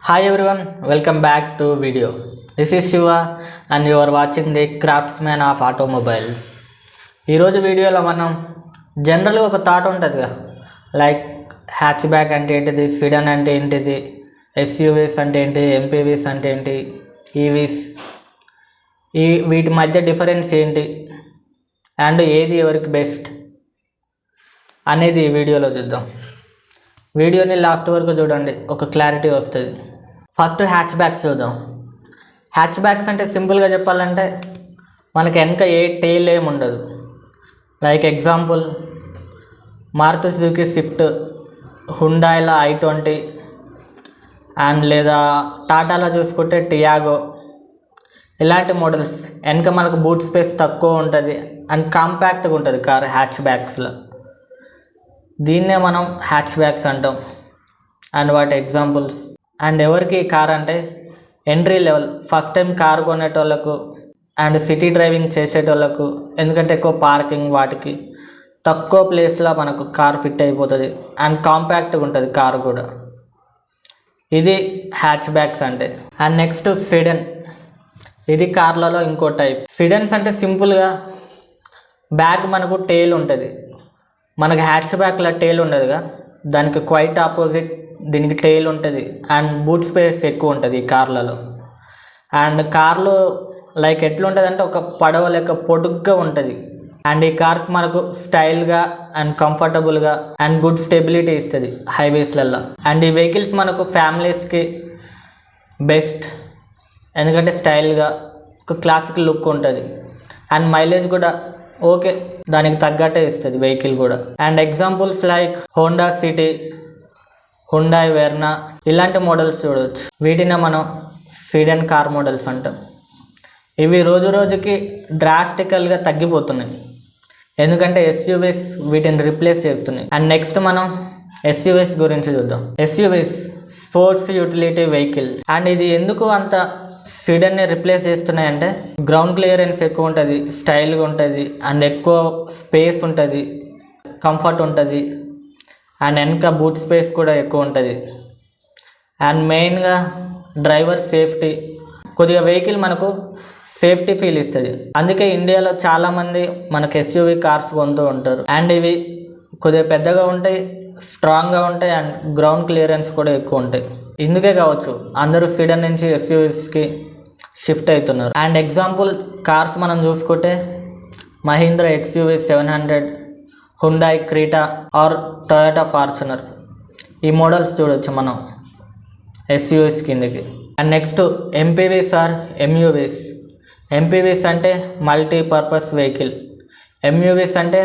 Hi everyone, welcome back to video. This is Shiva and you are watching the Craftsman of Automobiles. ఈరోజు వీడియోలో మనం జనరల్గా ఒక thought ఉంటుందిగా, లైక్ హ్యాచ్ బ్యాక్ అంటే ఏంటిది, సిడన్ అంటే ఏంటిది, ఎస్యూవీస్ అంటే ఏంటి, ఎంపీవీస్ అంటే ఏంటి, ఈవీస్, వీటి మధ్య డిఫరెన్స్ ఏంటి అండ్ ఏది ఎవరికి బెస్ట్ అనేది ఈ వీడియోలో చూద్దాం. వీడియోని లాస్ట్ వరకు చూడండి, ఒక క్లారిటీ వస్తుంది. ఫస్ట్ హ్యాచ్ బ్యాక్స్ చూద్దాం. హ్యాచ్ బ్యాక్స్ అంటే సింపుల్గా చెప్పాలంటే మనకి వెనక ఏ టెయిల్ ఏమి ఉండదు. Like example Maruti Suzuki Swift, హుండాయిలో i20 అండ్ లేదా టాటాలో చూసుకుంటే టియాగో, ఇలాంటి మోడల్స్ వెనక మనకు బూట్ స్పేస్ తక్కువ ఉంటుంది అండ్ కాంపాక్ట్గా ఉంటుంది కార్ హ్యాచ్ బ్యాక్స్లో. దీన్నే మనం హ్యాచ్ బ్యాక్స్ అంటాం. అండ్ వాటి ఎగ్జాంపుల్స్ అండ్ ఎవరికి కార్ అంటే entry level, first time car కొనేటోళ్ళకు అండ్ సిటీ డ్రైవింగ్ చేసేటోళ్ళకు, ఎందుకంటే ఎక్కువ పార్కింగ్ వాటికి తక్కువ ప్లేస్లో మనకు కార్ ఫిట్ అయిపోతుంది అండ్ కాంపాక్ట్గా ఉంటుంది కారు కూడా. ఇది హ్యాచ్ బ్యాక్స్ అంటే. అండ్ నెక్స్ట్ సిడన్, ఇది కార్లలో ఇంకో టైప్. సిడన్స్ అంటే సింపుల్గా బ్యాక్ మనకు టెయిల్ ఉంటుంది, మనకు హ్యాచ్ బ్యాక్లో టెయిల్ ఉండదుగా, దానికి క్వైట్ ఆపోజిట్ దీనికి టెయిల్ ఉంటుంది అండ్ బూట్ స్పేస్ ఎక్కువ ఉంటుంది ఈ కార్లలో. అండ్ కార్లు లైక్ ఎట్లుంటుంది అంటే ఒక పడవ లెక్క పొడుగ్గా ఉంటుంది. అండ్ ఈ కార్స్ మనకు స్టైల్గా అండ్ కంఫర్టబుల్గా అండ్ గుడ్ స్టెబిలిటీ ఇస్తుంది హైవేస్లలో. అండ్ ఈ వెహికల్స్ మనకు ఫ్యామిలీస్కి బెస్ట్, ఎందుకంటే స్టైల్గా ఒక క్లాసిక్ లుక్ ఉంటుంది అండ్ మైలేజ్ కూడా ఓకే, దానికి తగ్గట్టే ఇస్తుంది వెహికల్ కూడా. And examples like Honda city, Hyundai Verna, ఇలాంటి మోడల్స్ చూడవచ్చు. వీటినే మనం సిడన్ కార్ మోడల్స్ అంటాం. ఇవి రోజు రోజుకి డ్రాస్టికల్గా తగ్గిపోతున్నాయి, ఎందుకంటే ఎస్యూవీస్ వీటిని రిప్లేస్ చేస్తున్నాయి. అండ్ నెక్స్ట్ మనం ఎస్యూవీస్ గురించి చూద్దాం. SUVs sports utility vehicles. And ఇది ఎందుకు అంత సిడన్ని రిప్లేస్ చేస్తున్నాయి అంటే గ్రౌండ్ క్లియరెన్స్ ఎక్కువ ఉంటుంది, స్టైల్గా ఉంటుంది అండ్ ఎక్కువ స్పేస్ ఉంటుంది, కంఫర్ట్ ఉంటుంది అండ్ వెనక బూట్ స్పేస్ కూడా ఎక్కువ ఉంటుంది. అండ్ మెయిన్గా డ్రైవర్ సేఫ్టీ, కొద్దిగా వెహికల్ మనకు సేఫ్టీ ఫీల్ ఇస్తుంది. అందుకే ఇండియాలో చాలామంది మనకు ఎస్యూవీ కార్స్ కొంటూ ఉంటారు. అండ్ ఇవి కొద్దిగా పెద్దగా ఉంటాయి, స్ట్రాంగ్గా ఉంటాయి అండ్ గ్రౌండ్ క్లియరెన్స్ కూడా ఎక్కువ ఉంటాయి. ఇందుకే కావచ్చు అందరూ సిడన్ నుంచి ఎస్యూవీస్కి షిఫ్ట్ అవుతున్నారు. అండ్ ఎగ్జాంపుల్ కార్స్ మనం చూసుకుంటే Mahindra XUV 700, Hyundai Creta or Toyota Fortuner, ఈ మోడల్స్ చూడవచ్చు మనం ఎస్యూవీస్ కిందకి. And next MPVs or MUVs. MPVs అంటే మల్టీపర్పస్ వెహికల్, ఎంయూవీస్ అంటే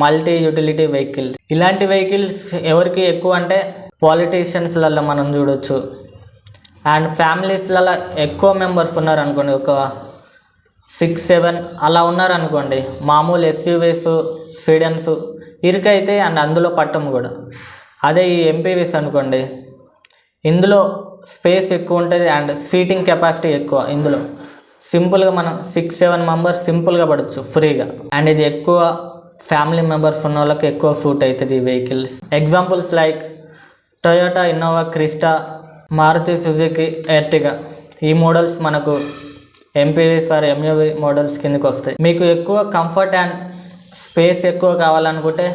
మల్టీ యూటిలిటీ వెహికల్స్. ఇలాంటి వెహికల్స్ ఎవరికి ఎక్కువ అంటే పాలిటీషియన్స్లలో మనం చూడవచ్చు అండ్ ఫ్యామిలీస్లలో ఎక్కువ మెంబర్స్ ఉన్నారనుకోండి, ఒక 6-7 అలా ఉన్నారనుకోండి. మామూలు ఎస్యూవీస్ సిడన్స్ ఇరుకైతే అండ్ అందులో పట్టం కూడా. అదే ఈ ఎంపీవీస్ అనుకోండి, ఇందులో స్పేస్ ఎక్కువ ఉంటుంది అండ్ సీటింగ్ కెపాసిటీ ఎక్కువ. ఇందులో సింపుల్గా మనం 6-7 మెంబర్స్ సింపుల్గా పడవచ్చు ఫ్రీగా. అండ్ ఇది ఎక్కువ ఫ్యామిలీ మెంబర్స్ ఉన్న వాళ్ళకి ఎక్కువ సూట్ అవుతుంది ఈ vehicles. Examples like Toyota Innova Crysta, Maruti Suzuki Ertiga, ఈ మోడల్స్ మనకు ఎంపీవీస్ ఆర్ ఎంయూవీ మోడల్స్ కిందకి వస్తాయి. మీకు ఎక్కువ కంఫర్ట్ అండ్ స్పేస్ ఎక్కువ కావాలనుకుంటే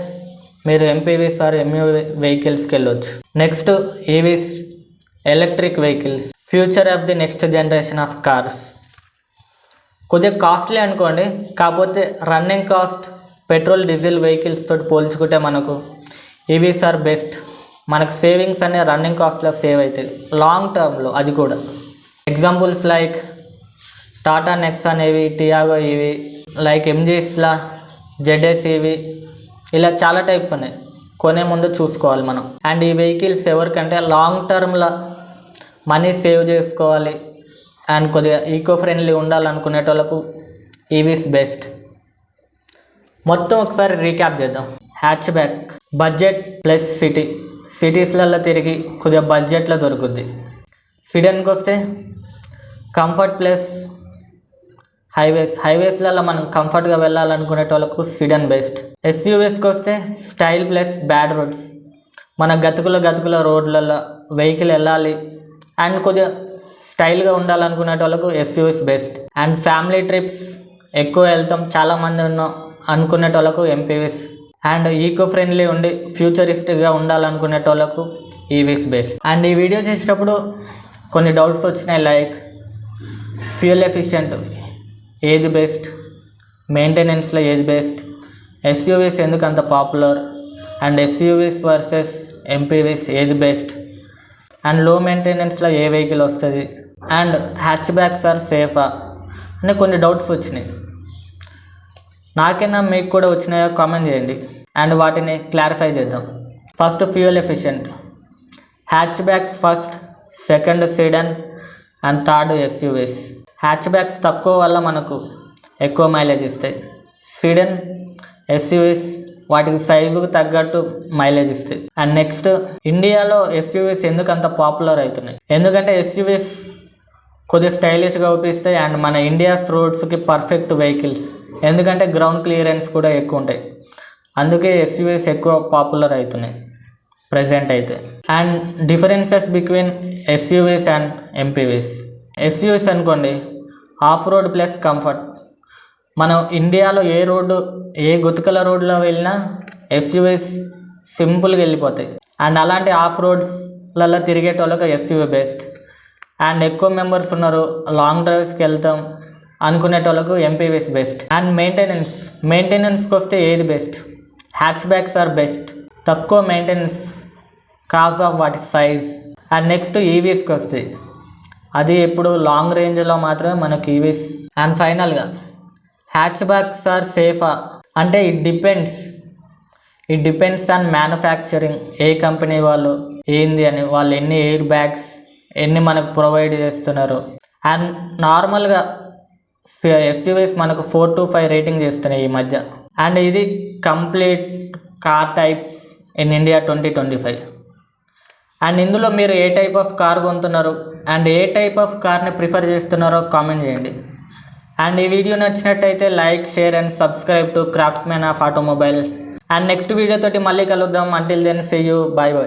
మీరు ఎంపీవీస్ ఆర్ ఎంయూవీ వెహికల్స్కి వెళ్ళొచ్చు. Next EVs, electric vehicles, future of the next generation of cars. కొద్దిగా కాస్ట్లీ అనుకోండి, కాకపోతే running cost petrol diesel vehicles తోటి పోల్చుకుంటే మనకు ఈవీస్ ఆర్ బెస్ట్. మనకు సేవింగ్స్ అనే రన్నింగ్ కాస్ట్లో సేవ్ అవుతుంది లాంగ్ టర్మ్లో, అది కూడా. ఎగ్జాంపుల్స్ లైక్ టాటా నెక్సాన్ ఇవి, టియాగో ఇవి, లైక్ ఎంజీస్లా ZS ఇవి, ఇలా చాలా టైప్స్ ఉన్నాయి. కొనే ముందు చూసుకోవాలి మనం. అండ్ ఈ వెహికల్స్ ఎవరికంటే లాంగ్ టర్మ్లో మనీ సేవ్ చేసుకోవాలి అండ్ కొద్దిగా ఈకో ఫ్రెండ్లీ ఉండాలనుకునేటోళ్ళకు ఈవీస్ బెస్ట్. మొత్తం ఒకసారి రీక్యాప్ చేద్దాం. Hatchback budget plus city, సిటీస్లలో తిరిగి కొద్దిగా బడ్జెట్లో దొరుకుద్ది. సిడన్కి వస్తే కంఫర్ట్ ప్లస్ హైవేస్లలో మనం కంఫర్ట్గా వెళ్ళాలనుకునేటోళ్ళకు సిడన్ బెస్ట్. ఎస్యూవీస్కి వస్తే స్టైల్ ప్లస్ బ్యాడ్ రోడ్స్, మన గతుకుల రోడ్లలో వెహికల్ వెళ్ళాలి అండ్ కొద్దిగా స్టైల్గా ఉండాలనుకునే వాళ్ళకు SUVs best. And family trips ఎక్కువ వెళ్తాం చాలామంది అనుకునే వాళ్ళకు ఎంపీవీస్. అండ్ ఈకో ఫ్రెండ్లీ ఉండి ఫ్యూచరిస్టిక్గా ఉండాలనుకునే వాళ్ళకు ఈవీస్ బెస్ట్. అండ్ ఈ వీడియో చేసేటప్పుడు కొన్ని డౌట్స్ వచ్చినాయి, లైక్ ఫ్యూయల్ ఎఫిషియెంట్ ఏది బెస్ట్, మెయింటెనెన్స్లో ఏది బెస్ట్, ఎస్యూవీస్ ఎందుకు అంత పాపులర్, అండ్ ఎస్యూవీస్ వర్సెస్ ఎంపీవీస్ ఏది బెస్ట్, అండ్ లో మెయింటెనెన్స్లో ఏ వెహికల్ వస్తుంది, అండ్ హ్యాచ్ బ్యాక్స్ ఆర్ సేఫా అని కొన్ని డౌట్స్ వచ్చినాయి. నాకైనా మీకు కూడా వచ్చినాయో కామెంట్ చేయండి అండ్ వాటిని క్లారిఫై చేద్దాం. First fuel efficient, hatchbacks first, second sedan and third SUVs. Hatchbacks తక్కువ వల్ల మనకు ఎక్కువ మైలేజ్ ఇస్తాయి. సిడన్ ఎస్యూవీస్ వాటికి సైజుకు తగ్గట్టు మైలేజ్ ఇస్తాయి. అండ్ నెక్స్ట్ ఇండియాలో ఎస్యూవీస్ ఎందుకు అంత పాపులర్ అవుతున్నాయి, ఎందుకంటే ఎస్యూవీస్ కొద్దిగా స్టైలిష్గా చూపిస్తాయి అండ్ మన ఇండియాస్ రోడ్స్కి పర్ఫెక్ట్ వెహికల్స్, ఎందుకంటే గ్రౌండ్ క్లియరెన్స్ కూడా ఎక్కువ ఉంటాయి. అందుకే ఎస్యూవీస్ ఎక్కువ పాపులర్ అవుతున్నాయి ప్రజెంట్ అయితే. And differences between SUVs and MPVs. SUVs అనుకోండి ఆఫ్ రోడ్ ప్లస్ కంఫర్ట్. మనం ఇండియాలో ఏ గుతకల రోడ్లో వెళ్ళినా ఎస్యూవీస్ సింపుల్గా వెళ్ళిపోతాయి. అండ్ అలాంటి ఆఫ్ రోడ్స్లలో తిరిగేటోళ్ళకి ఎస్యూవీ బెస్ట్. అండ్ ఎక్కువ మెంబర్స్ ఉన్నారు, లాంగ్ డ్రైవ్స్కి వెళ్తాం అనుకునేటోళ్ళకు ఎంపీవీస్ బెస్ట్. అండ్ మెయింటెనెన్స్కి వస్తే ఏది best, hatchbacks are best, తక్కువ మెయింటెనెన్స్ కాజ్ ఆఫ్ వాటి సైజ్. అండ్ నెక్స్ట్ ఈవీస్కి వస్తాయి, అది ఎప్పుడు లాంగ్ రేంజ్లో మాత్రమే మనకు ఈవీస్. అండ్ ఫైనల్గా హ్యాచ్ బ్యాక్స్ ఆర్ సేఫా అంటే ఇట్ డిపెండ్స్ ఆన్ మ్యానుఫ్యాక్చరింగ్, ఏ కంపెనీ వాళ్ళు ఏంది అని, వాళ్ళు ఎన్ని ఎయిర్ బ్యాగ్స్ ఎన్ని మనకు ప్రొవైడ్ చేస్తున్నారు. అండ్ నార్మల్గా ఎస్యూవీస్ మనకు 4 to 5 రేటింగ్ చేస్తున్నాయి ఈ మధ్య. అండ్ ఇది complete car types in India 2025. And ఇందులో మీరు ఏ టైప్ ఆఫ్ కార్ కొంటున్నారు అండ్ ఏ టైప్ ఆఫ్ కార్ని ప్రిఫర్ చేస్తున్నారో కామెంట్ చేయండి. అండ్ ఈ వీడియో నచ్చినట్టయితే like, share and subscribe to craftsmen of automobiles. And next వీడియోతోటి మళ్ళీ కలుద్దాం. Until then see you, bye by.